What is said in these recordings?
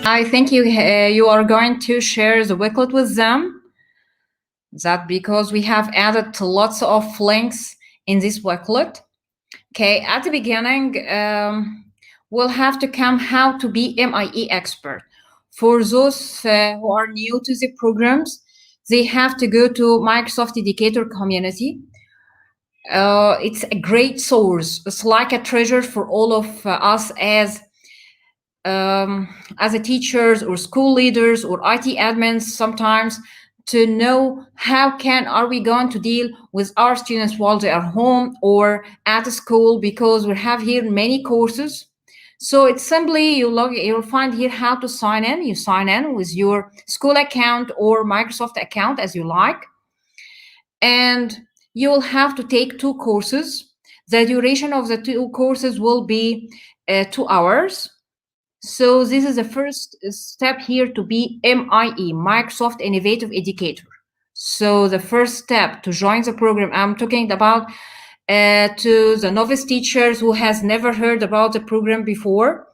I think you are going to share the booklet with them. That because we have added lots of links in this booklet. Okay, at the beginning, we'll have to come how to be MIE expert. For those who are new to the programs, they have to go to Microsoft Educator community. It's a great source. It's like a treasure for all of us as a teachers or school leaders or IT admins sometimes, to know how are we going to deal with our students while they are home or at school, because we have here many courses. So it's simply you'll find here how to sign in. You sign in with your school account or Microsoft account as you like, and you'll have to take 2 courses. The duration of the 2 courses will be 2 hours. So this is the first step here to be MIE, Microsoft Innovative Educator. So the first step to join the program, I'm talking about to the novice teachers who has never heard about the program before.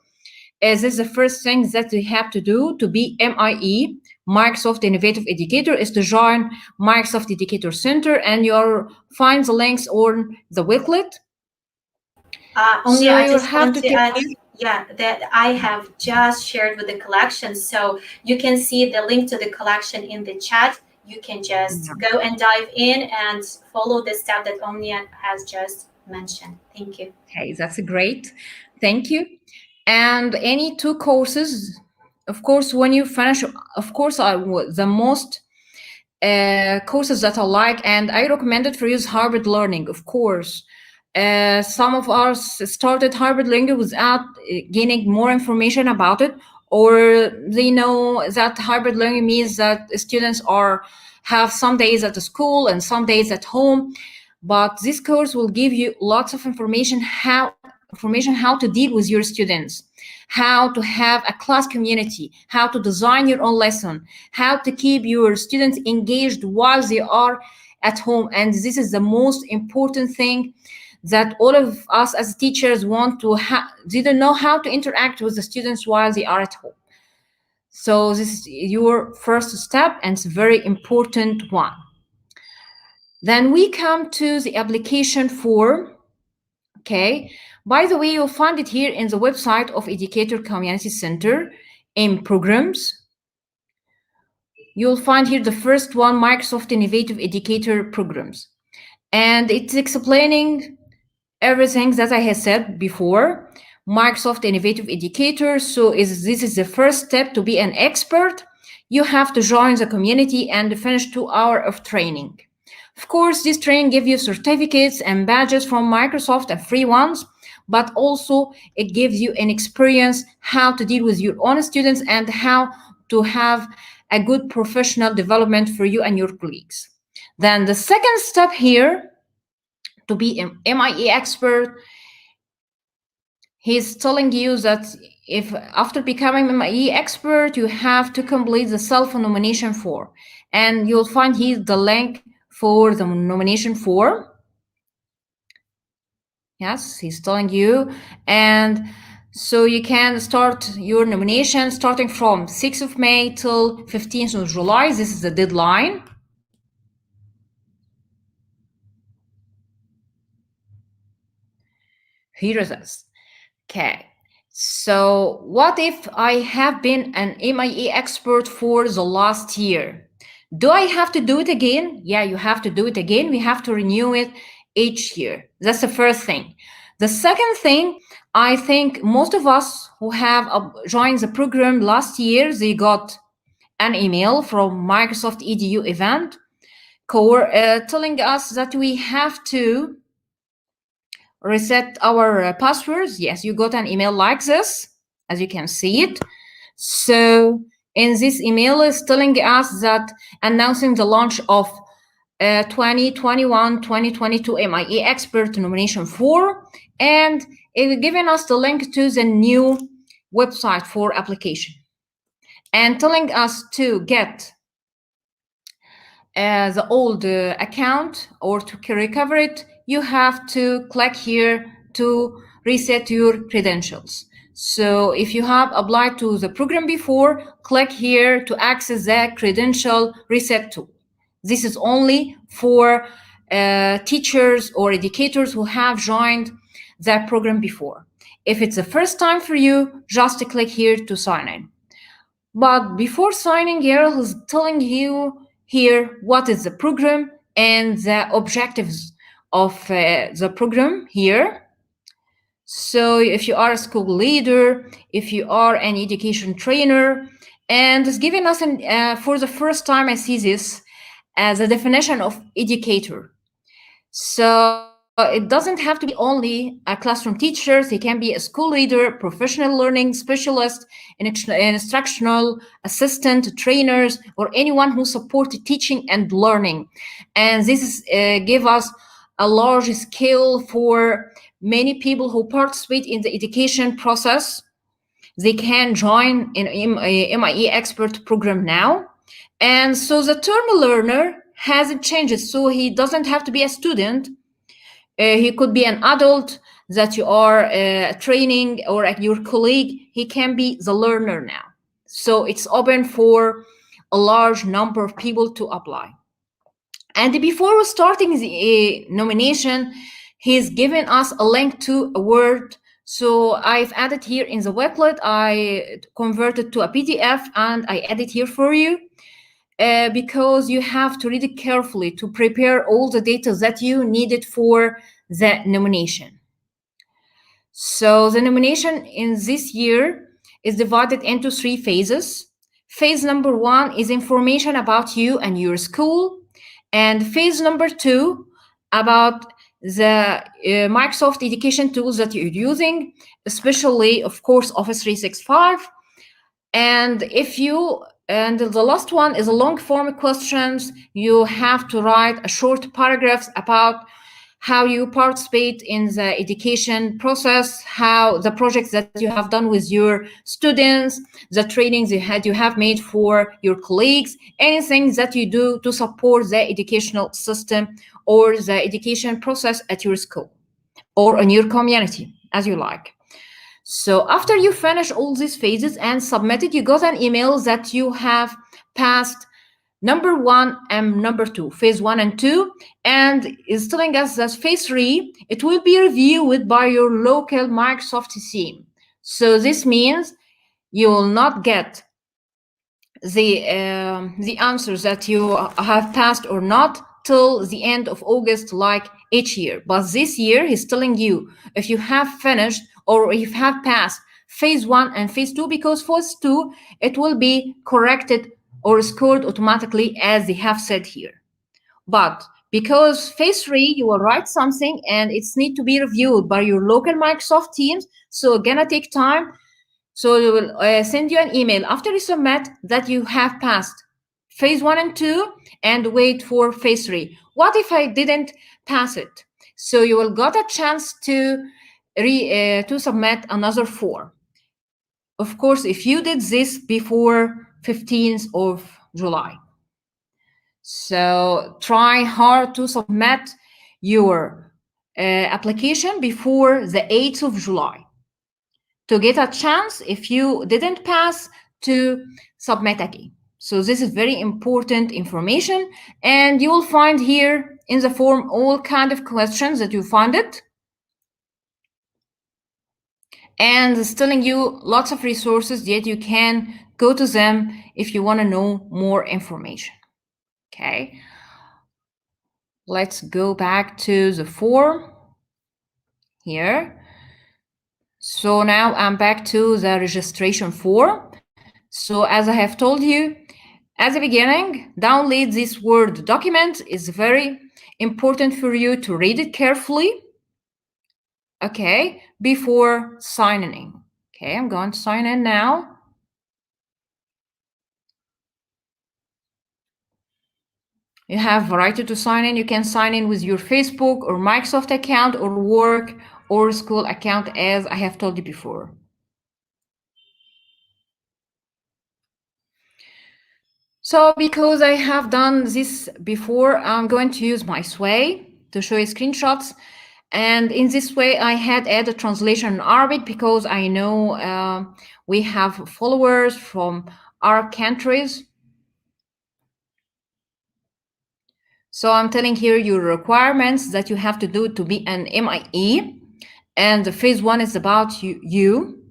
This is the first thing that they have to do to be MIE, Microsoft Innovative Educator, is to join Microsoft Educator Center, and you'll find the links on the booklet. Only so I just want to add, that I have just shared with the collection. So you can see the link to the collection in the chat. You can just go and dive in and follow the step that Omnia has just mentioned. Thank you. Okay, that's great. Thank you. And any 2 courses, of course, when you finish, of course, the most courses that I like and I recommend it for you is hybrid learning, of course. Some of us started hybrid learning without gaining more information about it, or they know that hybrid learning means that students have some days at the school and some days at home. But this course will give you lots of information how to deal with your students, how to have a class community, how to design your own lesson, how to keep your students engaged while they are at home. And this is the most important thing that all of us as teachers want to have. They don't know how to interact with the students while they are at home. So this is your first step, and it's a very important one. Then we come to the application form. Okay, by the way, you'll find it here in the website of Educator Community Center in programs. You'll find here the first one, Microsoft Innovative Educator Programs. And it's explaining everything that I had said before. Microsoft Innovative Educator. So this is the first step to be an expert. You have to join the community and finish 2 hours of training. Of course, this training gives you certificates and badges from Microsoft and free ones, but also it gives you an experience how to deal with your own students and how to have a good professional development for you and your colleagues. Then the second step here to be an MIE expert, he's telling you that if after becoming an MIE expert, you have to complete the self-nomination form. And you'll find here the link for the nomination form. Yes, he's telling you. And so you can start your nomination starting from 6th of May till 15th of July. This is the deadline. Here it is. Okay. So what if I have been an MIE expert for the last year? Do I have to do it again? Yeah, you have to do it again. We have to renew it each year. That's the first thing. The second thing, I think most of us who have joined the program last year, they got an email from Microsoft EDU event telling us that we have to reset our passwords. Yes, you got an email like this, as you can see it. So in this email is telling us that announcing the launch of 2021-2022 MIE Expert nomination form, and it's giving us the link to the new website for application, and telling us to get the old account, or to recover it, you have to click here to reset your credentials. So if you have applied to the program before, click here to access the credential reset tool. This is only for teachers or educators who have joined that program before. If it's the first time for you, just click here to sign in. But before signing here, he's telling you here what is the program and the objectives of the program here. So if you are a school leader, if you are an education trainer, and it's giving us, for the first time I see this as a definition of educator. So it doesn't have to be only a classroom teacher. He can be a school leader, professional learning specialist, instructional assistant, trainers, or anyone who supports teaching and learning. And this is give us a large scale for many people who participate in the education process. They can join in MIE Expert program now. And so the term learner hasn't changed. So he doesn't have to be a student. He could be an adult that you are training or your colleague. He can be the learner now. So it's open for a large number of people to apply. And before starting the nomination, he's given us a link to a Word. So I've added here in the weblet, I converted to a PDF and I added here for you. Because you have to read it carefully to prepare all the data that you needed for the nomination. So the nomination in this year is divided into 3 phases. Phase number 1 is information about you and your school. And phase number 2 about the Microsoft education tools that you're using, especially, of course, Office 365. And the last one is a long form questions. You have to write a short paragraphs about how you participate in the education process, how the projects that you have done with your students, the trainings you have made for your colleagues, anything that you do to support the educational system or the education process at your school or in your community, as you like. So after you finish all these phases and submit it, you got an email that you have passed number 1 and number 2, phase 1 and 2, and is telling us that phase 3, it will be reviewed by your local Microsoft team. So this means you will not get the answers that you have passed or not till the end of August, like each year. But this year, he's telling you if you have finished or if you have passed phase 1 and phase 2, because phase 2, it will be corrected or scored automatically as they have said here. But because phase 3, you will write something and it's need to be reviewed by your local Microsoft teams, so it's gonna take time. So we will send you an email after you submit that you have passed phase 1 and 2 and wait for phase 3. What if I didn't pass it? So you will got a chance to submit another 4. Of course, if you did this before 15th of July. So try hard to submit your application before the 8th of July to get a chance, if you didn't pass, to submit again. So this is very important information, and you will find here in the form all kind of questions that you find it. And it's telling you lots of resources that you can go to them if you want to know more information. Okay. Let's go back to the form here. So now I'm back to the registration form. So as I have told you at the beginning, download this Word document. Is very important for you to read it carefully, okay, before signing in. Okay, I'm going to sign in now. You have variety to sign in. You can sign in with your Facebook or Microsoft account or work or school account, as I have told you before. So because I have done this before, I'm going to use my Sway to show you screenshots. And in this way, I had added translation in Arabic because I know we have followers from Arab countries. So I'm telling here your requirements that you have to do to be an MIE. And the phase 1 is about you.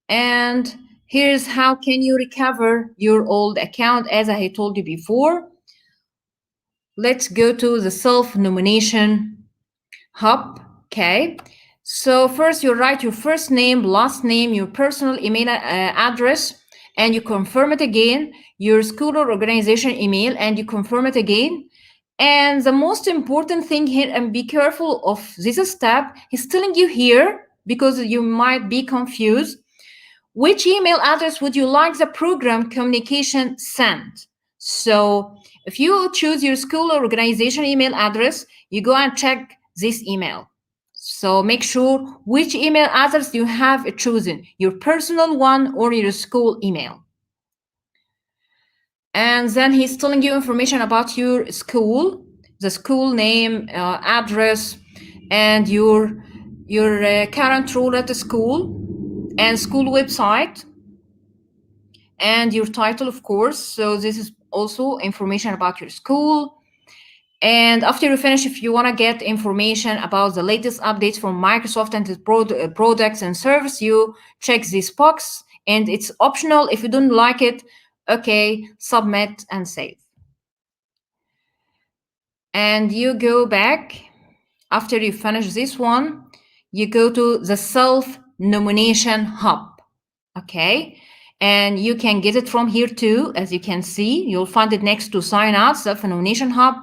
And here's how can you recover your old account, as I had told you before. Let's go to the self-nomination hub. Okay. So first you write your first name, last name, your personal email address, and you confirm it again, your school or organization email, and you confirm it again. And the most important thing here, and be careful of this step, he's telling you here, because you might be confused, which email address would you like the program communication sent? So if you choose your school or organization email address, you go and check this email. So make sure which email address you have chosen, your personal one or your school email. And then he's telling you information about your school, the school name, address, and your current role at the school, and school website, and your title, of course. So this is also information about your school. And after you finish, if you want to get information about the latest updates from Microsoft and its products and service, you check this box, and it's optional. If you don't like it, okay, submit and save. And you go back. After you finish this one, you go to the self-nomination hub, okay? And you can get it from here too. As you can see, you'll find it next to sign out, self-nomination hub.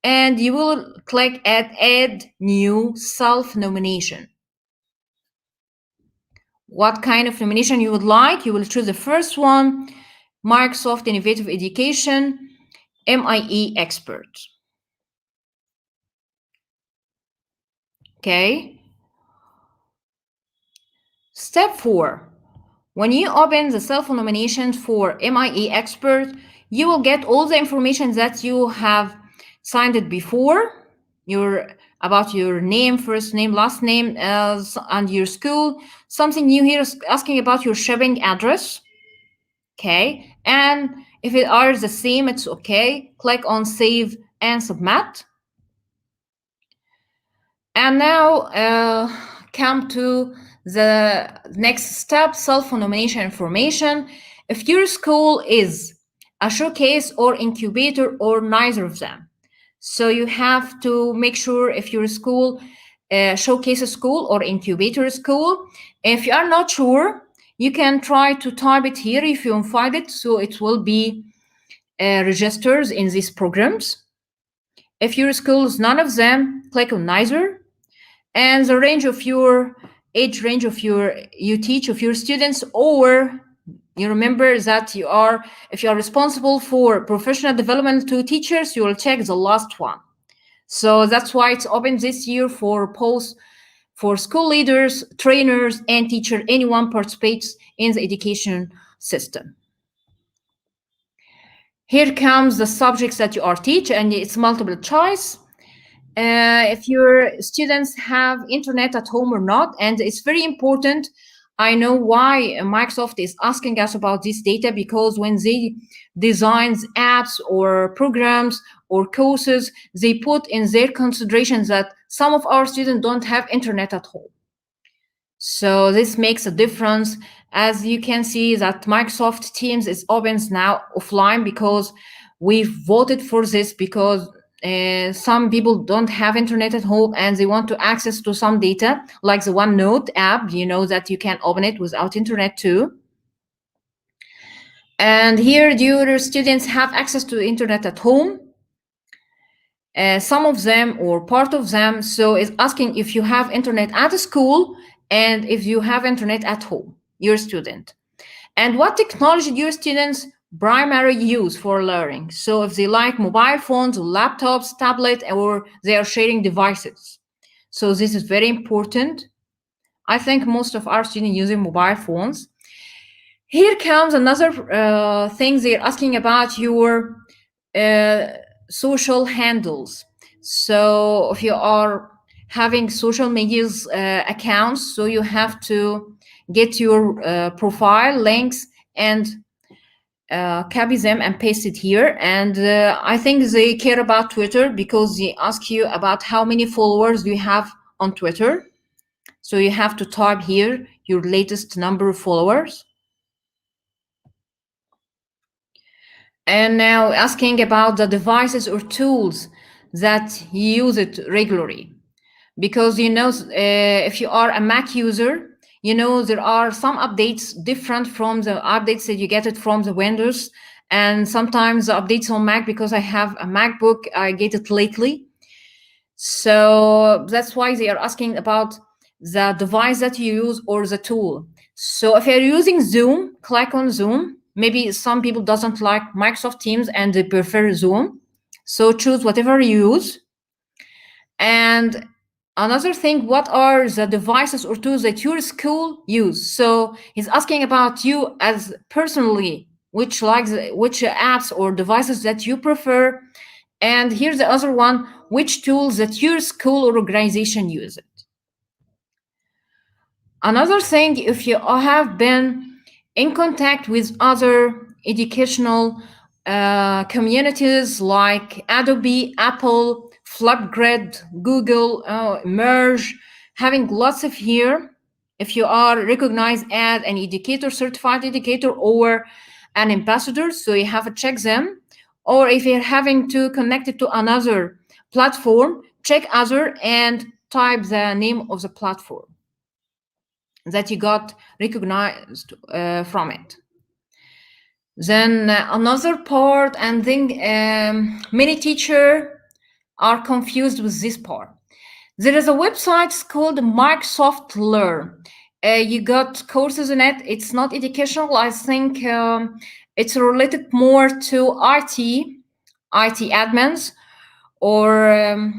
And you will click at add new self-nomination. What kind of nomination you would like? You will choose the first one, Microsoft Innovative Education, MIE Expert. Okay. Step 4. When you open the self-nomination for MIE Expert, you will get all the information that you have signed it before, about your name, first name, last name, and your school. Something new here is asking about your shipping address. Okay, and if it are the same, it's okay. Click on Save and Submit. And now come to the next step, self-nomination information. If your school is a showcase or incubator or neither of them, so you have to make sure if your school showcase school or incubator school. If you are not sure, you can try to type it here if you find it, so it will be registers in these programs. If your school is none of them, click on neither. And the range of your age range of you teach of your students, or you remember that if you are responsible for professional development to teachers, you will check the last one. So that's why it's open this year for posts for school leaders, trainers, and teacher. Anyone participates in the education system. Here comes the subjects that you are teach, and it's multiple choice. If your students have internet at home or not, and it's very important. I know why Microsoft is asking us about this data, because when they design apps or programs or courses, they put in their considerations that some of our students don't have internet at home. So this makes a difference. As you can see that Microsoft Teams is open now offline, because we've voted for this, because some people don't have internet at home and they want to access to some data, like the OneNote app, that you can open it without internet too. And here, do your students have access to internet at home? Some of them or part of them. So it's asking if you have internet at school and if you have internet at home, your student. And what technology do your students primarily use for learning? So if they like mobile phones, laptops, tablet, or they are sharing devices. So this is very important. I think most of our students using mobile phones. Here comes another thing. They're asking about your social handles. So if you are having social media's accounts, so you have to get your profile links and copy them and paste it here. And I think they care about Twitter because they ask you about how many followers do you have on Twitter. So you have to type here your latest number of followers. And now asking about the devices or tools that you use it regularly. Because, you know, if you are a Mac user, you know, there are some updates different from the updates that you get it from the Windows. And sometimes the updates on Mac, because I have a MacBook, I get it lately. So that's why they are asking about the device that you use or the tool. So if you're using Zoom, click on Zoom. Maybe some people doesn't like Microsoft Teams and they prefer Zoom. So choose whatever you use. And another thing, what are the devices or tools that your school use? So he's asking about you as personally, which apps or devices that you prefer. And here's the other one, which tools that your school or organization use it. Another thing, if you have been in contact with other educational communities like Adobe, Apple, Flipgrid, Google, Merge, having lots of here, if you are recognized as an educator, certified educator, or an ambassador, so you have to check them. Or if you're having to connect it to another platform, check other and type the name of the platform that you got recognized from it. Then another part, and then many teachers are confused with this part. There is a website called Microsoft Learn. You got courses in it. It's not educational. I think it's related more to IT admins, or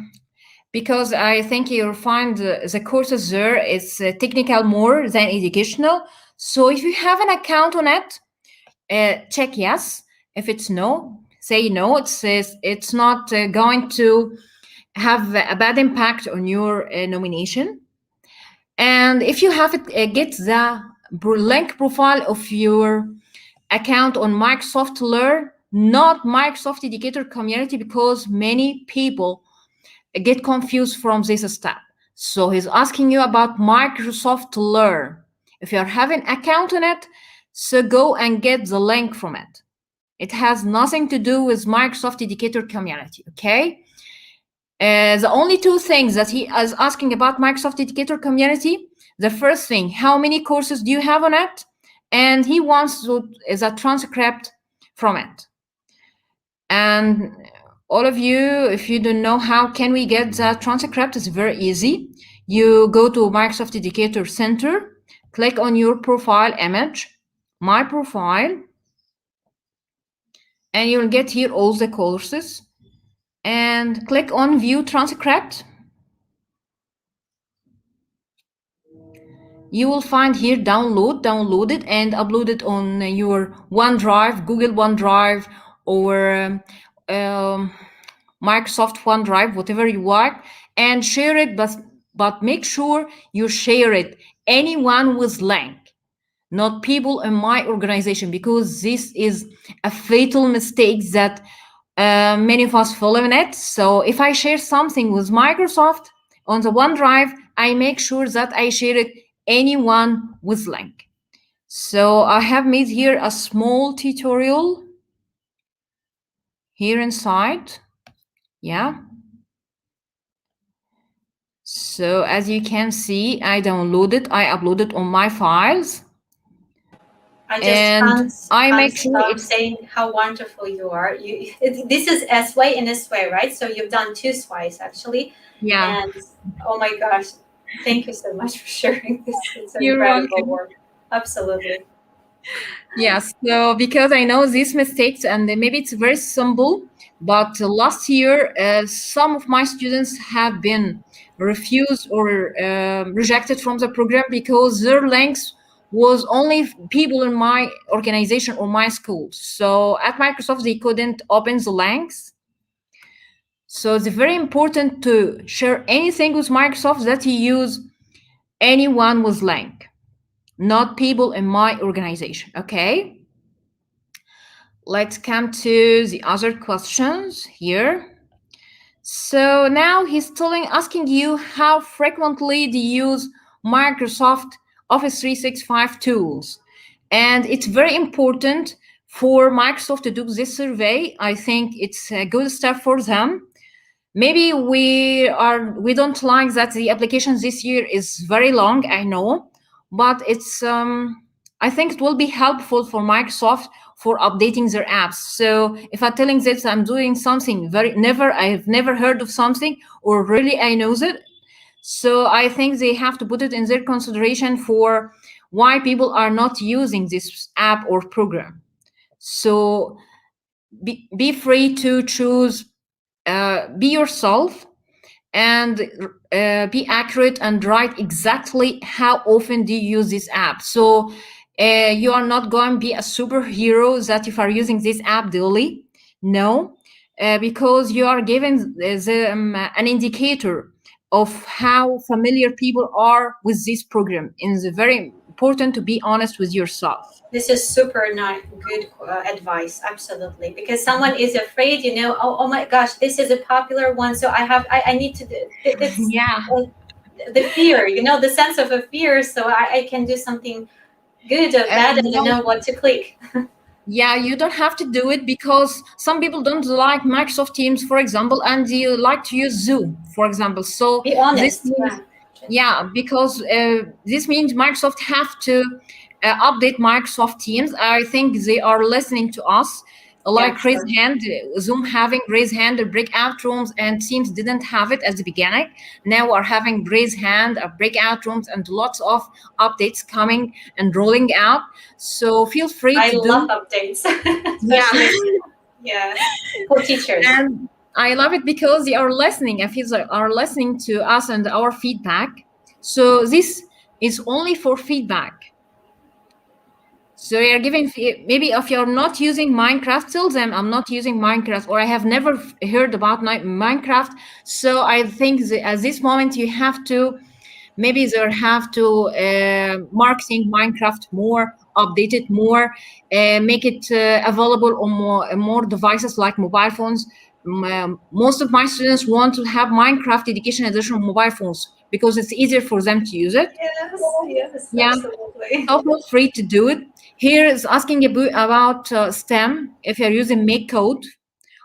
because I think you'll find the courses there is technical more than educational. So if you have an account on it, check yes. If it's no, say no. It's not going to have a bad impact on your nomination. And if you have it, get the link profile of your account on Microsoft Learn, not Microsoft Educator Community, because many people get confused from this step. So he's asking you about Microsoft Learn. If you're having an account on it, so go and get the link from it. It has nothing to do with Microsoft Educator Community, okay? The only two things that he is asking about Microsoft Educator Community, the first thing, how many courses do you have on it? And he wants the transcript from it. And all of you, if you don't know how can we get that transcript, it's very easy. You go to Microsoft Educator Center, click on your profile image, my profile, and you'll get here all the courses, and click on view transcript. You will find here download it and upload it on your OneDrive, Google OneDrive, or Microsoft OneDrive, whatever you like, and share it, but make sure you share it anyone with link, not people in my organization, because this is a fatal mistake that many of us follow in it. So if I share something with Microsoft on the OneDrive, I make sure that I share it anyone with link. So I have made here a small tutorial here inside. Yeah. So as you can see, I downloaded, I uploaded on my files. I just can't stop saying how wonderful you are. This is S-way and S-way, right? So you've done 2 SWAYs actually. Yeah. And oh my gosh, thank you so much for sharing this. It's incredible work. Absolutely. Yes. So because I know these mistakes, and maybe it's very simple, but last year some of my students have been refused or rejected from the program because their links was only people in my organization or my school. So at Microsoft, they couldn't open the links. So it's very important to share anything with Microsoft that you use anyone with link, not people in my organization. Okay. Let's come to the other questions here. So now he's asking you how frequently do you use Microsoft Office 365 tools. And it's very important for Microsoft to do this survey. I think it's a good step for them. Maybe we don't like that the application this year is very long, I know, but it's I think it will be helpful for Microsoft for updating their apps. So if I'm telling this I'm doing something I've never heard of something, or really I know it, so I think they have to put it in their consideration for why people are not using this app or program. So be free to choose, be yourself, and be accurate and write exactly how often do you use this app. So you are not going to be a superhero that if you are using this app daily. No, because you are given an indicator of how familiar people are with this program. And it's very important to be honest with yourself. This is super not good advice, absolutely, because someone is afraid, oh my gosh, this is a popular one, so I need to do it's Yeah. The fear, the sense of a fear, so I can do something good or bad and know what to click. Yeah, you don't have to do it because some people don't like Microsoft Teams, for example, and you like to use Zoom, for example. So be honest. This means, yeah, because this means Microsoft have to update Microsoft Teams. I think they are listening to us, like raise hand, Zoom having raise hand, breakout rooms, and Teams didn't have it at the beginning. Now we're having raise hand, breakout rooms, and lots of updates coming and rolling out. So feel free to do. I love updates. Yeah, for teachers. And I love it because they are listening. I feel they are listening to us and our feedback. So this is only for feedback. So you're giving, maybe if you're not using Minecraft, tell them I'm not using Minecraft, or I have never heard about Minecraft. So I think at this moment you have to, maybe they have to marketing Minecraft more, update it more, make it available on more devices like mobile phones. Most of my students want to have Minecraft Education Edition on mobile phones because it's easier for them to use it. Yes, yeah, absolutely. So feel free to do it. Here is asking about STEM, if you're using Make Code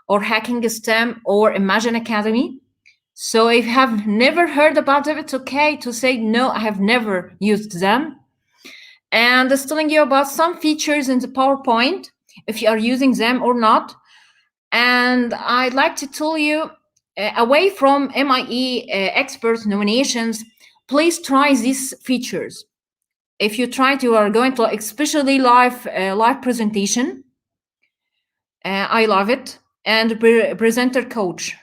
or Hacking STEM or Imagine Academy. So if you have never heard about them, it's okay to say, no, I have never used them. And it's telling you about some features in the PowerPoint, if you are using them or not. And I'd like to tell you, away from MIE Expert nominations, please try these features. If you are going to, especially live presentation, I love it, and presenter coach.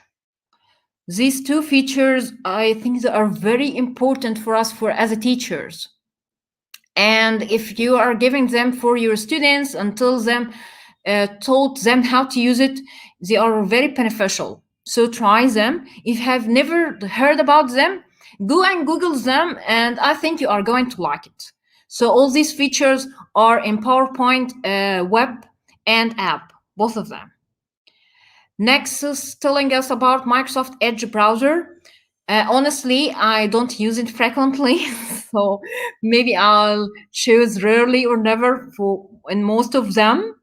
These two features, I think, they are very important for us as teachers. And if you are giving them for your students and taught them how to use it, they are very beneficial. So try them. If you have never heard about them, go and Google them, and I think you are going to like it. So all these features are in PowerPoint, web, and app, both of them. Next is telling us about Microsoft Edge browser. Honestly, I don't use it frequently, so maybe I'll choose rarely or never in most of them.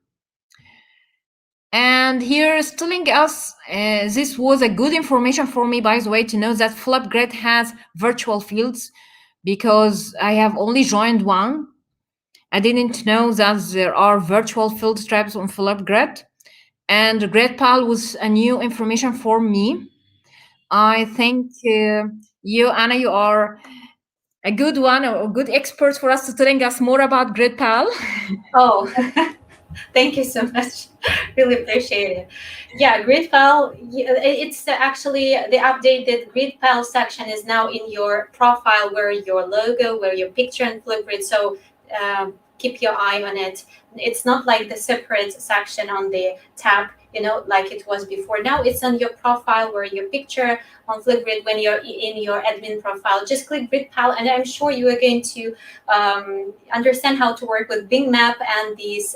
And here is telling us, this was a good information for me, by the way, to know that Flipgrid has virtual fields, because I have only joined one. I didn't know that there are virtual field types on Flipgrid. And GradPal was a new information for me. I think you, Anna, you are a good one, or a good expert for us to telling us more about GradPal. Oh, thank you so much. Really appreciate it. Yeah, GradPal, it's actually the updated GradPal section is now in your profile, where your logo, where your picture and Flipgrid. So keep your eye on it. It's not like the separate section on the tab, like it was before. Now it's on your profile, where your picture on Flipgrid. When you're in your admin profile, just click Grid Pal, and I'm sure you are going to understand how to work with Bing Map and these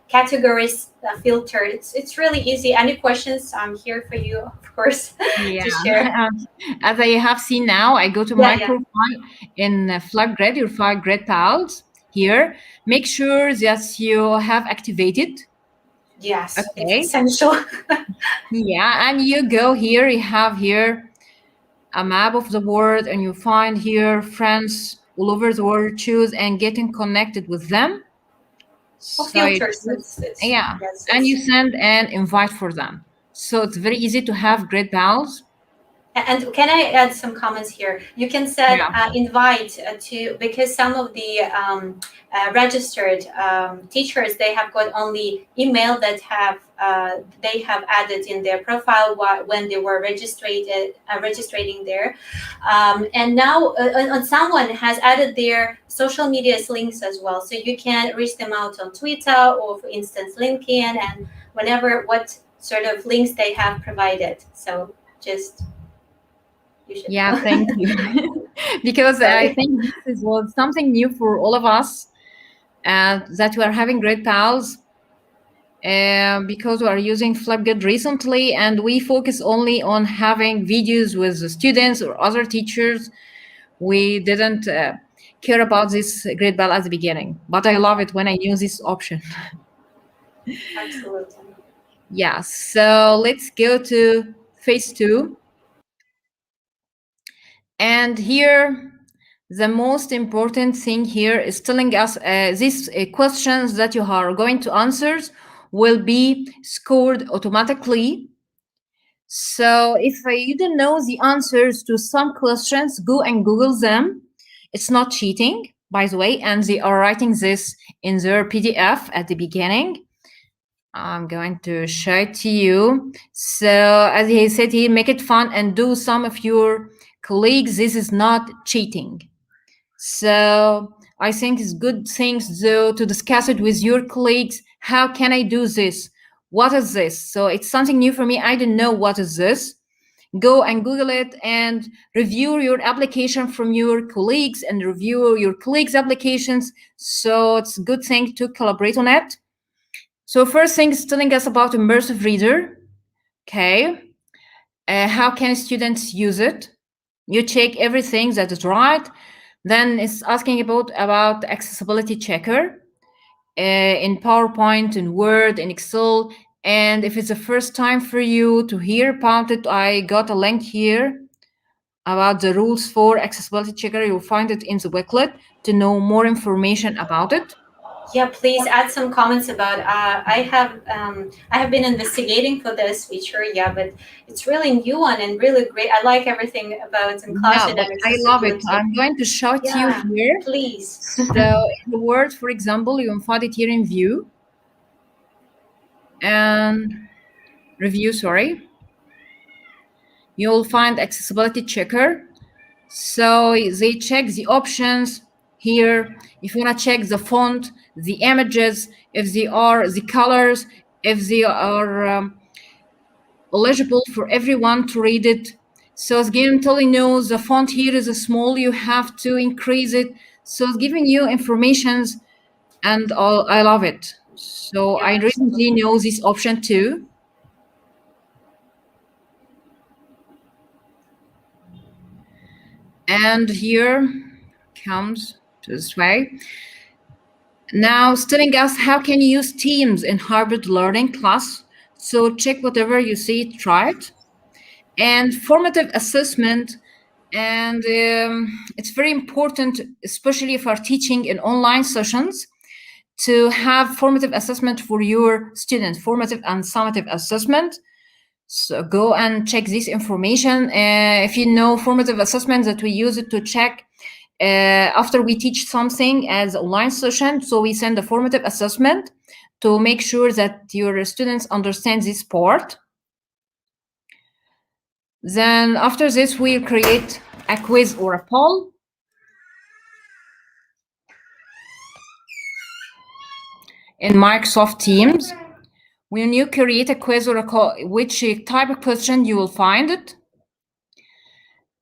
categories filter. It's really easy. Any questions? I'm here for you, of course, to share. As I have seen now, I go to my profile in Flipgrid, your five Grid Pals here. Make sure that you have activated. Yes, okay. It's essential. Yeah, and you go here, you have here a map of the world, and you find here friends all over the world. Choose and getting connected with them. So filters. And you send an invite for them. So it's very easy to have Grid Pals. And can I add some comments here? You can set invite to, because some of the registered teachers, they have got only email that they have added in their profile when they were registering there. And now someone has added their social media links as well. So you can reach them out on Twitter, or for instance, LinkedIn, and what sort of links they have provided. So just... thank you. Because I think this was something new for all of us, that we are having Grid Pals, because we are using Flipgrid recently, and we focus only on having videos with the students or other teachers. We didn't care about this Grid Pal at the beginning, but I love it when I use this option. Absolutely. Yeah, so let's go to phase 2. And here, the most important thing here is telling us these questions that you are going to answer will be scored automatically. So if you don't know the answers to some questions, go and Google them. It's not cheating, by the way, and they are writing this in their PDF at the beginning. I'm going to show it to you. So as he said, he make it fun and do some of your colleagues. This is not cheating. So I think it's good things though to discuss it with your colleagues. How can I do this? What is this? So it's something new for me. I don't know what is this. Go and Google it and review your application from your colleagues and review your colleagues' applications. So it's a good thing to collaborate on it. So first thing is telling us about Immersive Reader. Okay. How can students use it? You check everything that is right. Then it's asking about accessibility checker in PowerPoint, in Word, in Excel. And if it's the first time for you to hear about it, I got a link here about the rules for accessibility checker. You'll find it in the booklet to know more information about it. Yeah, please add some comments about. I have been investigating for this feature. Yeah, but it's really new one and really great. I like everything about inclusion and accessibility. I love it. I'm going to show it to you here. Please. So in the Word, for example, you can find it here in View and Review. Sorry, you'll find accessibility checker. So they check the options here. If you want to check the font, the images, if they are the colors, if they are eligible for everyone to read it. So it's again telling you the font here is small, you have to increase it. So it's giving you information, and I love it. So I recently know this option too. And here comes to this way. Now it's telling us how can you use Teams in hybrid learning class. So check whatever you see, try it. And formative assessment. And it's very important, especially if we're teaching in online sessions, to have formative assessment for your students, formative and summative assessment. So go and check this information. If you know formative assessment, that we use it to check after we teach something as online session. So we send a formative assessment to make sure that your students understand this part. Then after this, we'll create a quiz or a poll. in Microsoft Teams. When you create a quiz or which type of question, you will find it.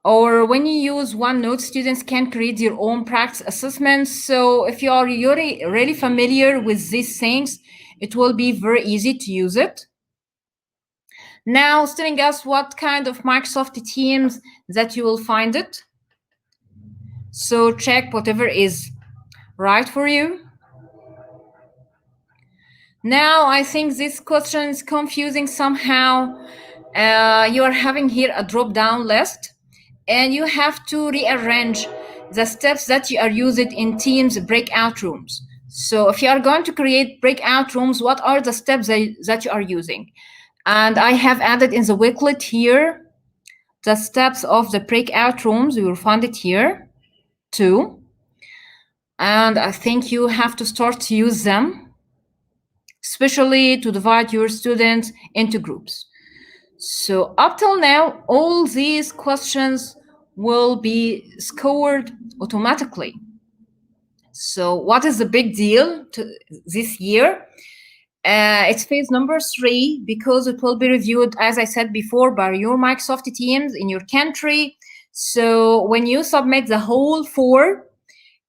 Or when you use OneNote, students can create their own practice assessments. So if you are really familiar with these things, it will be very easy to use it. Now, it's telling us what kind of Microsoft Teams that you will find it. So check whatever is right for you. Now, I think this question is confusing somehow. You are having here a drop-down list, and you have to rearrange the steps that you are using in Teams breakout rooms. So if you are going to create breakout rooms, what are the steps that you are using? And I have added in the Wiklet here the steps of the breakout rooms. You will find it here too. And I think you have to start to use them, especially to divide your students into groups. So up till now, all these questions will be scored automatically. So what is the big deal to this year? It's phase number 3 because it will be reviewed, as I said before, by your Microsoft teams in your country. So when you submit, the whole 4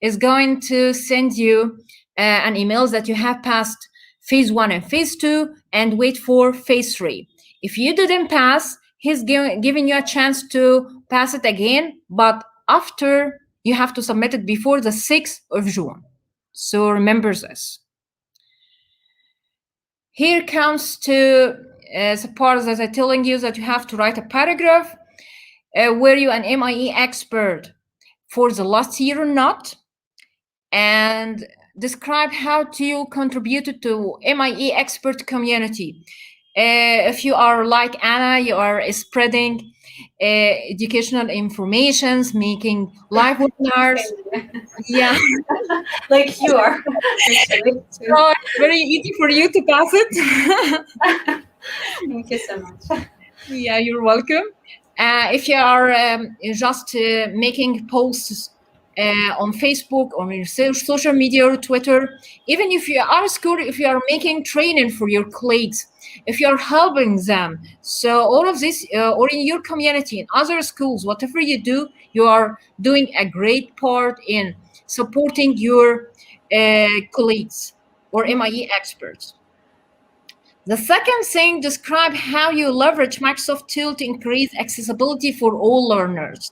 is going to send you an email that you have passed phase 1 and phase 2 and wait for phase 3. If you didn't pass, he's giving you a chance to pass it again, but after you have to submit it before the 6th of June. So remember this. Here comes to the part that I'm telling you that you have to write a paragraph. Were you an MIE expert for the last year or not? And describe how you contributed to MIE expert community. If you are like Anna, you are spreading educational informations, making live webinars. Yeah. Like you are. So it's very easy for you to pass it. Thank you so much. Yeah, you're welcome. If you are just making posts on Facebook or your social media or Twitter, even if you are school, if you are making training for your colleagues, if you are helping them, so all of this, or in your community, in other schools, whatever you do, you are doing a great part in supporting your colleagues or MIE experts. The second thing, describe how you leverage Microsoft tool to increase accessibility for all learners.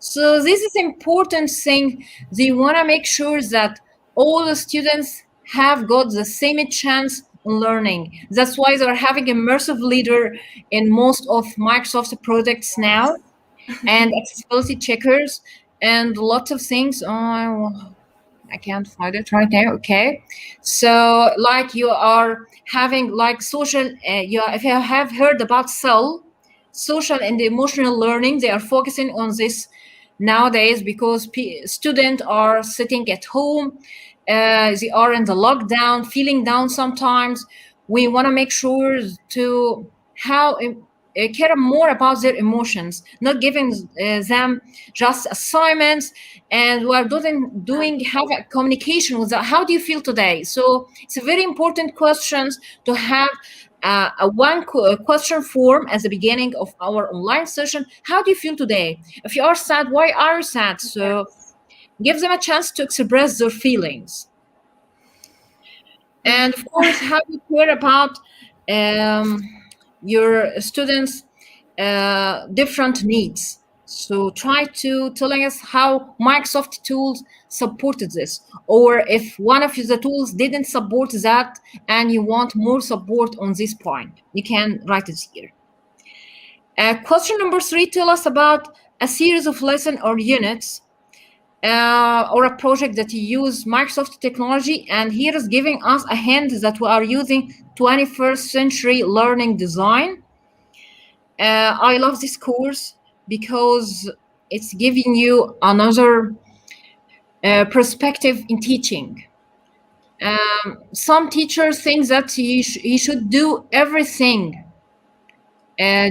So this is important thing. They want to make sure that all the students have got the same chance in learning. That's why they're having Immersive Reader in most of Microsoft's products now, and accessibility checkers, and lots of things. I can't find it right now. Okay, so like you are having like social, if you have heard about social and emotional learning, they are focusing on this nowadays because students are sitting at home, they are in the lockdown, feeling down sometimes. We want to make sure to care more about their emotions, not giving them just assignments, and we are doing have a communication with them. How do you feel today? So it's a very important questions to have a question form at the beginning of our online session. How do you feel today? If you are sad, why are you sad? So give them a chance to express their feelings. And of course, how you care about your students' different needs. So try to telling us how Microsoft tools supported this, or if one of the tools didn't support that and you want more support on this point, you can write it here. Question number 3, tell us about a series of lessons or units or a project that you use Microsoft technology, and here is giving us a hint that we are using 21st century learning design. I love this course because it's giving you another perspective in teaching. Some teachers think that he should do everything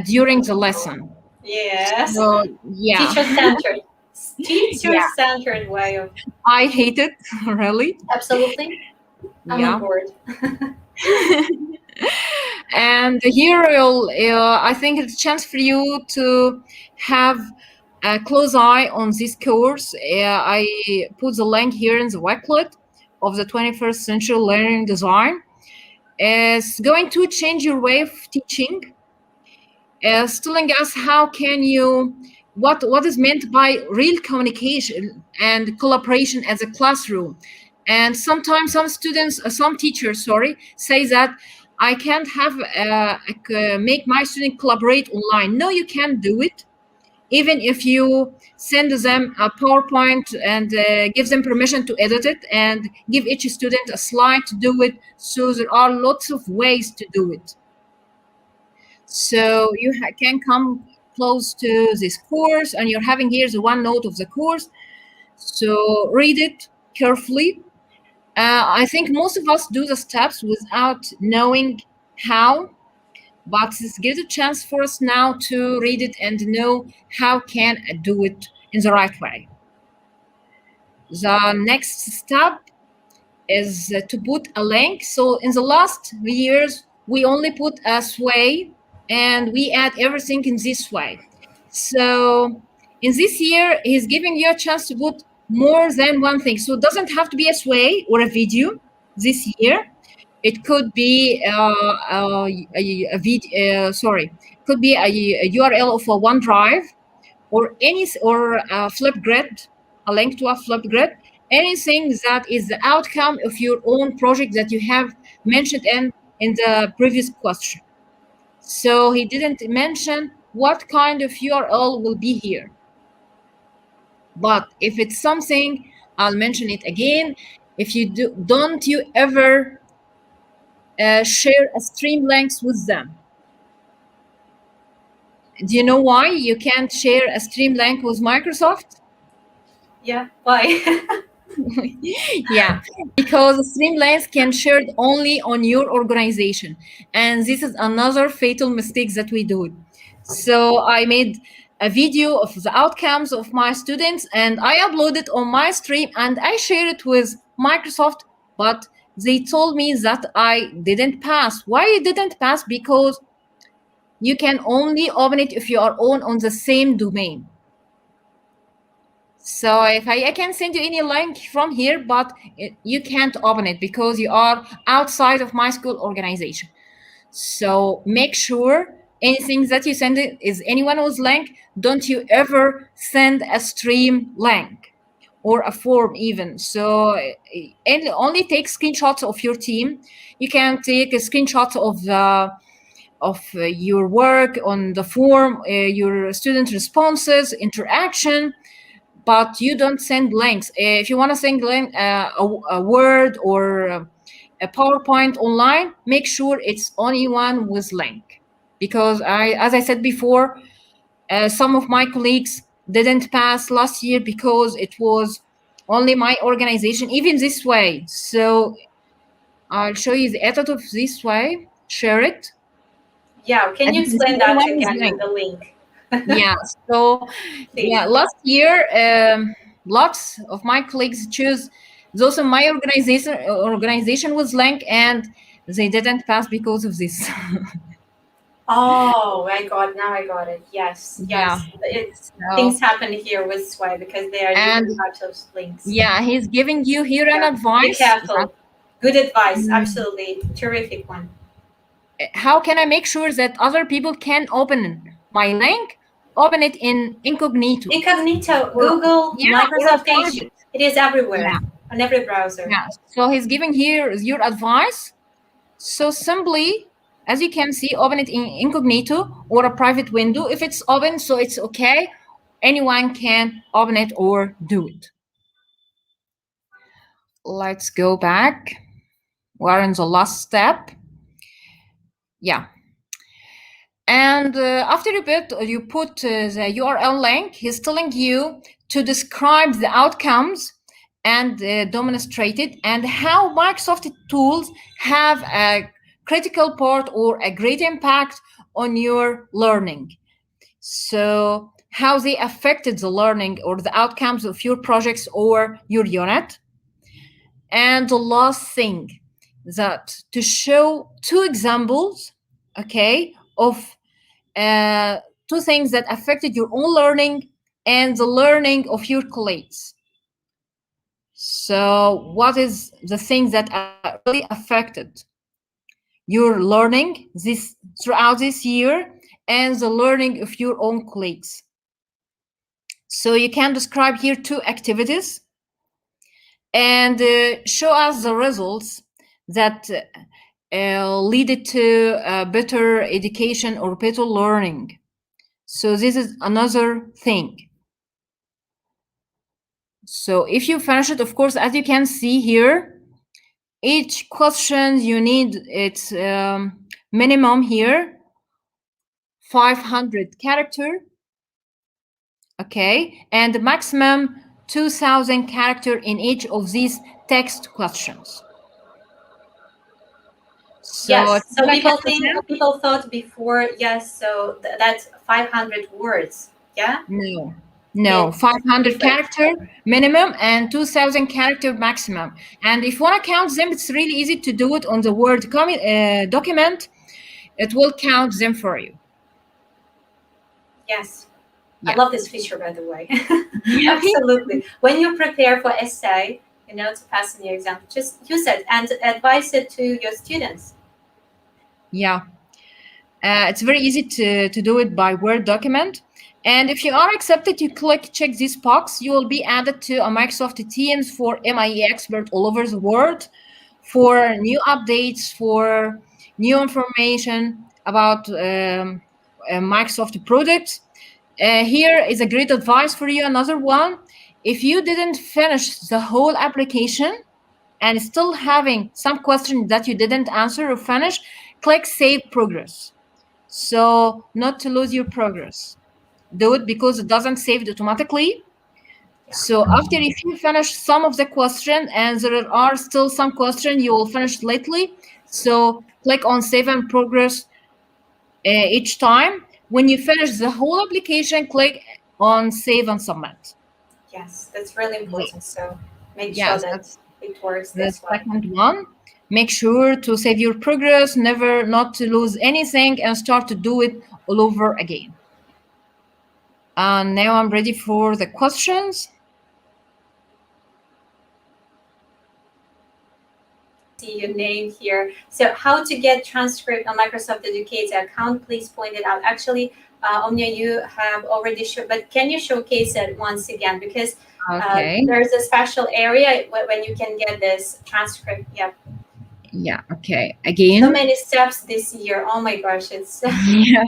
during the lesson. Yes. So, yeah. Teacher-centered. Teacher-centered way of. I hate it, really. Absolutely. I'm on board. And here I think it's a chance for you to have a close eye on this course. I put the link here in the website of the 21st Century Learning Design. It's going to change your way of teaching. It's telling us how can you, what is meant by real communication and collaboration as a classroom. And sometimes some teachers, say that I can't make my student collaborate online. No, you can't do it. Even if you send them a PowerPoint and give them permission to edit it and give each student a slide to do it. So there are lots of ways to do it. So you can come close to this course, and you're having here the OneNote of the course. So read it carefully. I think most of us do the steps without knowing how, but this gives a chance for us now to read it and know how can I do it in the right way. The next step is to put a link. So in the last years, we only put a sway and we add everything in this way. So in this year, he's giving you a chance to put more than one thing. So it doesn't have to be a sway or a video this year. It could be a video. Could be a URL of a OneDrive or a Flipgrid, a link to a Flipgrid. Anything that is the outcome of your own project that you have mentioned in the previous question. So he didn't mention what kind of URL will be here. But if it's something, I'll mention it again. If you don't you ever share a stream links with them? Do you know why you can't share a stream link with Microsoft? Yeah, why? Yeah, because stream links can share only on your organization, and this is another fatal mistake that we do. So I made a video of the outcomes of my students and I uploaded on my stream and I shared it with Microsoft, but they told me that I didn't pass. Why you didn't pass? Because you can only open it if you are on the same domain. So if I can send you any link from here, but you can't open it because you are outside of my school organization. So make sure anything that you send is anyone's link. Don't you ever send a stream link or a form even. So only take screenshots of your team. You can take a screenshot of your work on the form, your student responses, interaction, but you don't send links. If you want to send a Word or a PowerPoint online, make sure it's only one with link. Because as I said before, some of my colleagues didn't pass last year because it was only my organization, even this way. So I'll show you the edit of this way, share it. Yeah, can you explain that again with the link? Yeah, so yeah, last year, lots of my colleagues choose those in my organization was link, and they didn't pass because of this. Oh my God! Now I got it. Yes, yes. Yeah. Things happen here with Sway because they are different types of links. Yeah, he's giving you here an advice. Be careful. Good advice. Absolutely terrific one. How can I make sure that other people can open my link? Open it in incognito. Incognito, Google, Microsoft Edge. It is everywhere on every browser. Yeah. So he's giving here your advice. So simply, as you can see, open it in incognito or a private window. If it's open, so it's okay. Anyone can open it or do it. Let's go back. We're in the last step. Yeah. And after you put the URL link, he's telling you to describe the outcomes and demonstrate it and how Microsoft tools have a critical part or a great impact on your learning. So how they affected the learning or the outcomes of your projects or your unit. And the last thing, that to show two examples, okay, of two things that affected your own learning and the learning of your colleagues. So what is the thing that really affected your learning throughout this year and the learning of your own colleagues? So you can describe here two activities and show us the results that lead to better education or better learning. So this is another thing. So if you finish it, of course, as you can see here, each question you need its minimum here 500 character, okay, and maximum 2000 character in each of these text questions. So yes, so people thought before, yes, so that's 500 words, yeah? No, 500 character minimum and 2000 character maximum. And if you want to count them, it's really easy to do it on the Word document. It will count them for you. Yes. Yeah. I love this feature, by the way. Absolutely. When you prepare for essay, to pass in your exam, just use it and advise it to your students. Yeah. It's very easy to do it by Word document. And if you are accepted, you check this box. You will be added to a Microsoft Teams for MIE Expert all over the world for new updates, for new information about Microsoft products. Here is a great advice for you. Another one, if you didn't finish the whole application and still having some questions that you didn't answer or finish, click Save Progress. So not to lose your progress. Do it because it doesn't save it automatically. Yeah. So after if you finish some of the question and there are still some questions you will finish lately, so click on Save and Progress each time. When you finish the whole application, click on Save and Submit. Yes, that's really important. So make sure that it works this way. The second one, make sure to save your progress, never not to lose anything, and start to do it all over again. And now I'm ready for the questions. See your name here. So how to get Transcript on Microsoft Educator account, please point it out. Actually, Omnia, you have already shown, but can you showcase it once again? Because there's a special area when you can get this transcript. Yep. Yeah, okay. Again. So many steps this year. Oh my gosh, it's... yeah.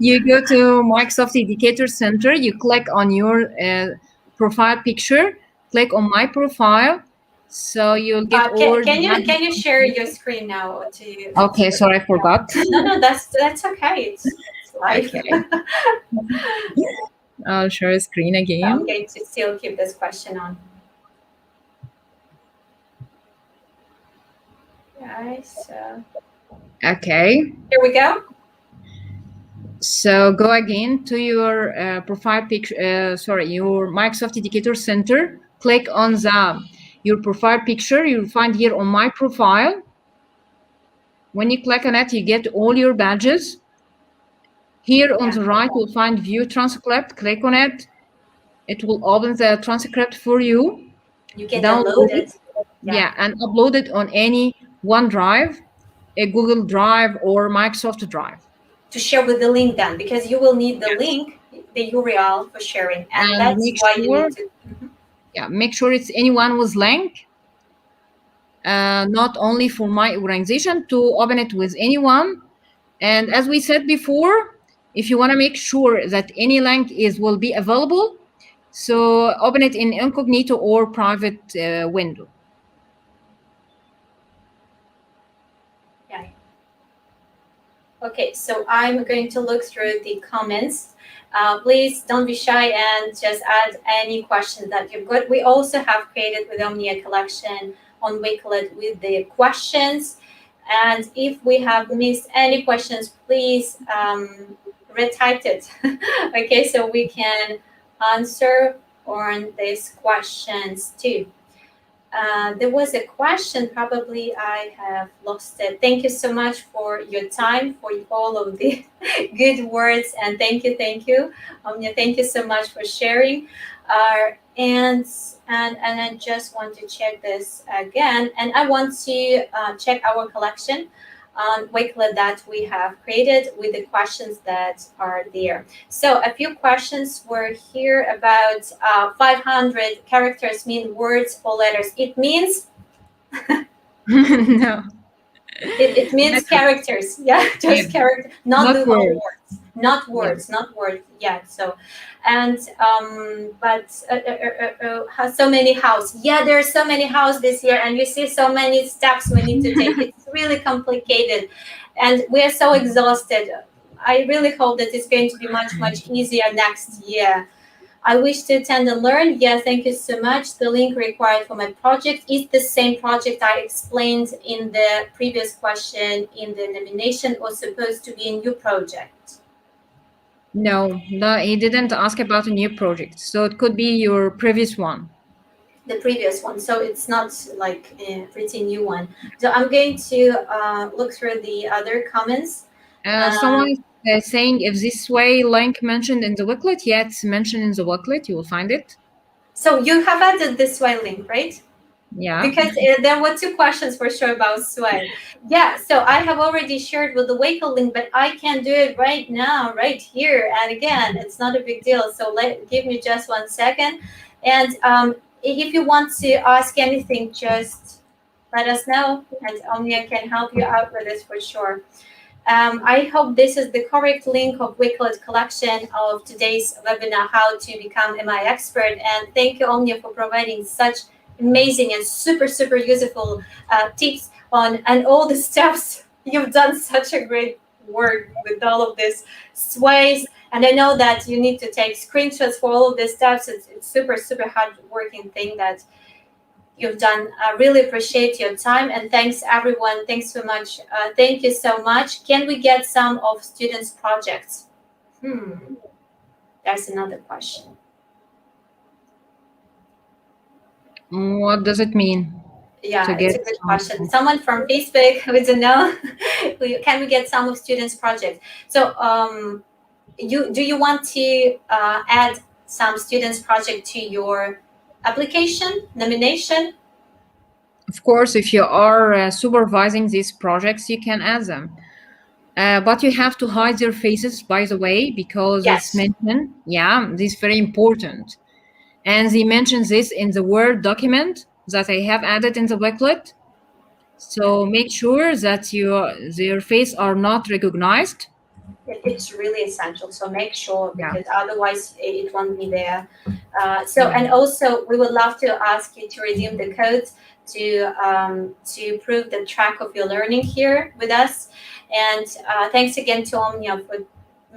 You go to Microsoft Educator Center, you click on your profile picture, click on My Profile. So you'll get all. Can you share your screen now? Okay, sorry, I forgot. No, that's okay. It's live. Okay. I'll share a screen again. I'm going to still keep this question on. Guys. Okay. Here we go. So go again to your profile picture. Your Microsoft Educator Center. Click on your profile picture. You'll find here on My Profile. When you click on it, you get all your badges. Here on the right, you'll find View Transcript. Click on it. It will open the transcript for you. You can download it. Yeah, and upload it on any OneDrive, a Google Drive, or Microsoft Drive. To share with the link then, because you will need the link, the URL for sharing. And that's why you need to... Yeah, make sure it's anyone with link. Not only for my organization, to open it with anyone. And as we said before, if you want to make sure that any link will be available, so open it in incognito or private window. Yeah. Okay, so I'm going to look through the comments. Please don't be shy and just add any questions that you've got. We also have created with Omnia collection on Wakelet with the questions. And if we have missed any questions, please retype it. Okay, so we can answer on these questions too. There was a question, probably I have lost it. Thank you so much for your time, for all of the good words, and thank you, Omnia. Thank you so much for sharing. And I just want to check this again, and I want to check our collection on Wakelet that we have created with the questions that are there. So a few questions were here about 500 characters mean words or letters. It means No. it means characters. Yeah, just Yeah. characters, not the whole Words. words. Not Yeah. words, not words. Yeah. So, and but how so many house? Yeah, there are so many house this year, and you see so many steps we need to take. It's really complicated, and we are so exhausted. I really hope that it's going to be much easier next year. I wish to attend and learn. Yeah, thank you so much. The link required for my project is the same project I explained in the previous question in the nomination, or supposed to be a new project? No, he didn't ask about a new project. So it could be your previous one. The previous one. So it's not like a pretty new one. So I'm going to look through the other comments. Someone is saying if this way link mentioned in the booklet, yeah, it's mentioned in the booklet. You will find it. So you have added the Sway link, right? Yeah. Because there were two questions for sure about Sway. Yeah, so I have already shared with the Waco link, but I can do it right now, right here. And again, it's not a big deal. So give me just 1 second. And if you want to ask anything, just let us know, and Omnia can help you out with this for sure. I hope this is the correct link of Wakelet collection of today's webinar, how to become MIE expert. And thank you, Omnia, for providing such amazing and super useful tips on and all the steps. You've done such a great work with all of these sways. And I know that you need to take screenshots for all of the steps. It's super hard working thing that you've done. I really appreciate your time, and thanks everyone. Thanks so much. Thank you so much. Can we get some of students' projects? That's another question. What does it mean? Yeah, it's a good question. Someone from Facebook who doesn't know. Can we get some of students' projects? So do you want to add some students' project to your application, nomination? Of course, if you are supervising these projects, you can add them. But you have to hide their faces, by the way, because it's mentioned. Yeah, this is very important. And they mention this in the Word document that I have added in the booklet. So make sure that their face are not recognized. It's really essential. So make sure, because otherwise it won't be there. And also we would love to ask you to redeem the codes to prove the track of your learning here with us. And thanks again to Omnia for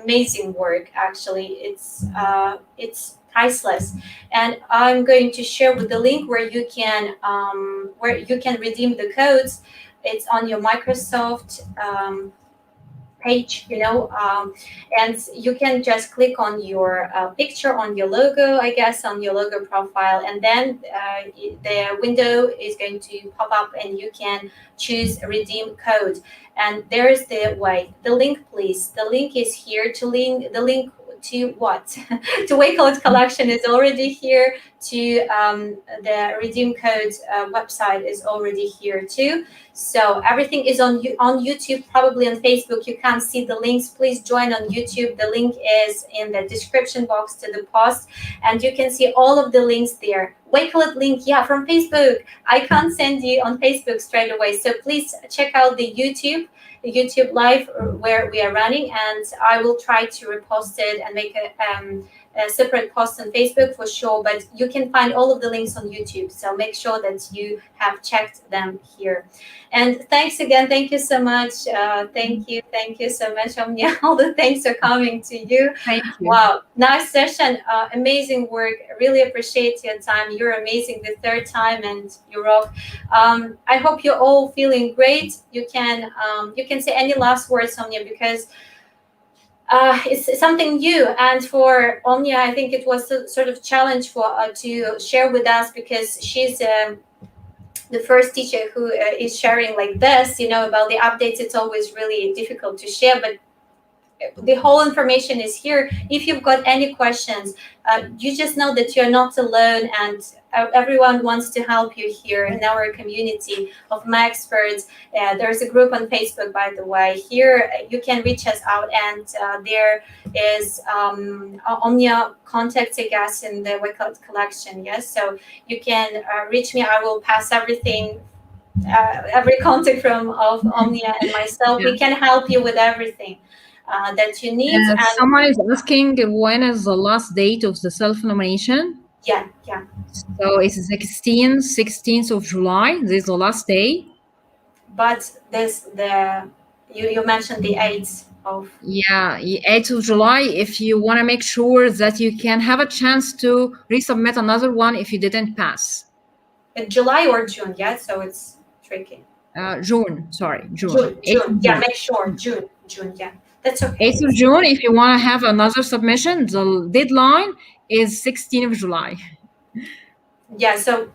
amazing work. Actually, it's priceless. And I'm going to share with the link where you can redeem the codes. It's on your Microsoft page, and you can just click on your picture, on your logo, I guess, on your logo profile, and then the window is going to pop up and you can choose redeem code. And there's the link, please. The link is here. The link to what? To Wakelet collection is already here. To the redeem code website is already here too. So everything is on YouTube, probably on Facebook. You can't see the links. Please join on YouTube. The link is in the description box to the post, and you can see all of the links there. Wakelet link, yeah, from Facebook. I can't send you on Facebook straight away. So please check out the YouTube live where we are running, and I will try to repost it and make a separate post on Facebook for sure, but you can find all of the links on YouTube. So make sure that you have checked them here. And thanks again. Thank you so much. Thank you so much, Omnia. All the thanks are coming to you. Thank you. Wow, nice session. Amazing work. Really appreciate your time. You're amazing the third time, and you rock. I hope you're all feeling great. You can say any last words, Omnia, because it's something new, and for Omnia, I think it was a sort of challenge for to share with us, because she's the first teacher who is sharing like this, about the updates. It's always really difficult to share, but the whole information is here. If you've got any questions, you just know that you're not alone, and everyone wants to help you here in our community of MIE experts. There's a group on Facebook, by the way. Here you can reach us out, and there is Omnia contacts, I guess, in the record collection. Yes, so you can reach me. I will pass everything, every contact of Omnia and myself. Yeah. We can help you with everything that you need. And someone is asking when is the last date of the self-nomination? Yeah. So it's 16th of July. This is the last day. But you mentioned the 8th of... Yeah, 8th of July, if you want to make sure that you can have a chance to resubmit another one if you didn't pass. July or June, yeah? So it's tricky. June, sorry, June. Yeah, make sure. June, yeah. That's okay. 8th of June, if you want to have another submission, the deadline is 16th of July. Yeah, so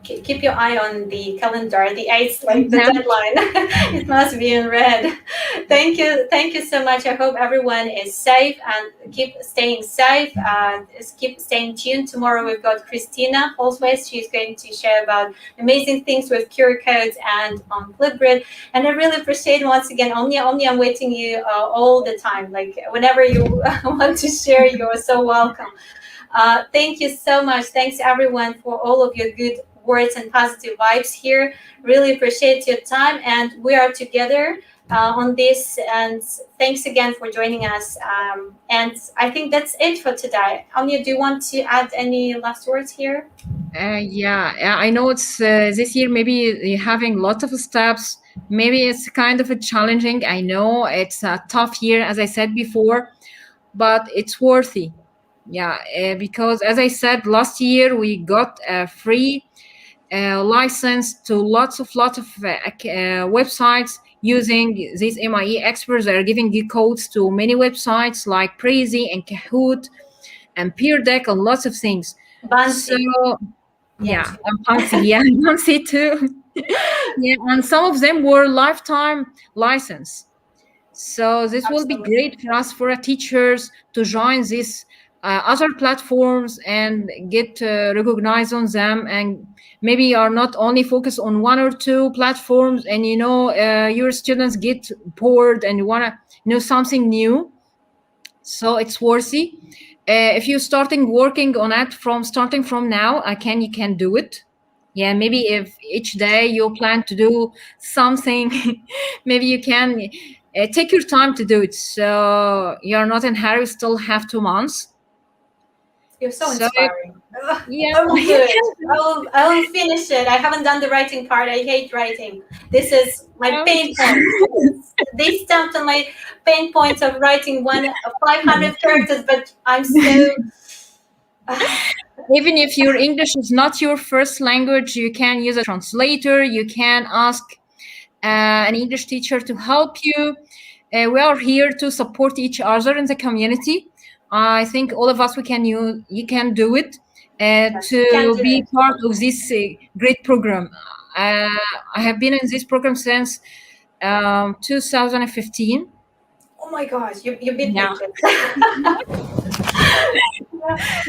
keep your eye on the calendar. The 8th, like the deadline. It must be in red. Thank you so much. I hope everyone is safe, and keep staying safe. Keep staying tuned. Tomorrow we've got Christina Holzweis. She's going to share about amazing things with QR codes and on Flipgrid. And I really appreciate, once again, Omnia, I'm waiting you all the time. Like whenever you want to share, you're so welcome. Thank you so much. Thanks everyone for all of your good words and positive vibes here. Really appreciate your time, and we are together on this. And thanks again for joining us. And I think that's it for today. Omnia, do you want to add any last words here? Yeah, I know it's this year maybe you're having lots of steps. Maybe it's kind of a challenging. I know it's a tough year, as I said before, but it's worthy. Yeah, because as I said, last year we got a free license to lots of websites using these MIE experts that are giving you codes to many websites like Prezi and Kahoot and Peer Deck and lots of things. Bansi. So yeah, Bansi, yeah, Bansi too. Yeah, and some of them were lifetime license. So this will be great for us, for our teachers, to join these other platforms and get recognized on them, and maybe you are not only focused on one or two platforms, and your students get bored and you want to know something new. So it's worthy. If you're working on it starting from now, you can do it. Yeah, maybe if each day you plan to do something, maybe you can take your time to do it. So you're not in hurry, still have 2 months. You're so inspiring. Yeah, I will do it. I will finish it. I haven't done the writing part. I hate writing. This is my pain point. They stamped on my pain points of writing 500 characters, but I'm so... Even if your English is not your first language, you can use a translator. You can ask an English teacher to help you. We are here to support each other in the community. I think all of us, you can do it to be part of this great program. I have been in this program since 2015. Oh my gosh, you beat me.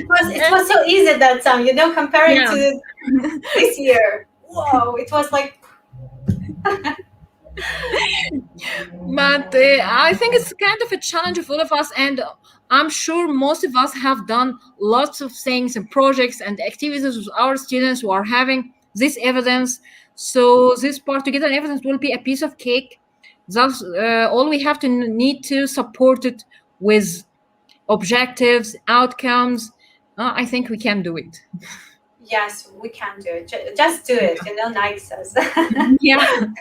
It was so easy at that time, comparing to this year. Whoa, it was like... But I think it's kind of a challenge for all of us, and I'm sure most of us have done lots of things and projects and activities with our students who are having this evidence. So this part to get an evidence will be a piece of cake. That's all we have to need to support it with objectives, outcomes. I think we can do it. Yes, we can do it. Just do it, Nike says. Yeah.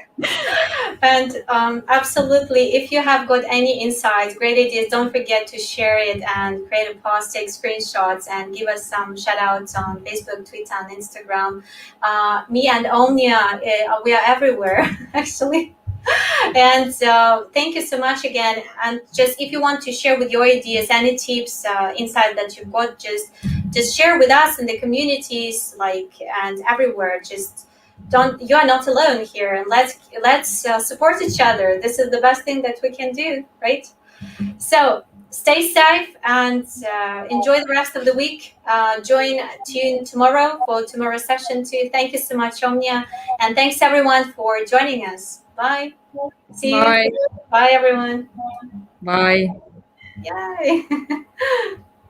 And absolutely, if you have got any insights, great ideas, don't forget to share it and create a post, take screenshots, and give us some shout outs on Facebook, Twitter, and Instagram. Me and Omnia, we are everywhere, actually. And thank you so much again. And just if you want to share with your ideas, any tips, insight that you've got, just share with us in the communities, and everywhere. Just you are not alone here, and let's support each other. This is the best thing that we can do, right? So stay safe and enjoy the rest of the week. Tune tomorrow for tomorrow's session too. Thank you so much, Omnia, and thanks everyone for joining us. Bye. See you. Bye. Bye, everyone. Bye. Yay.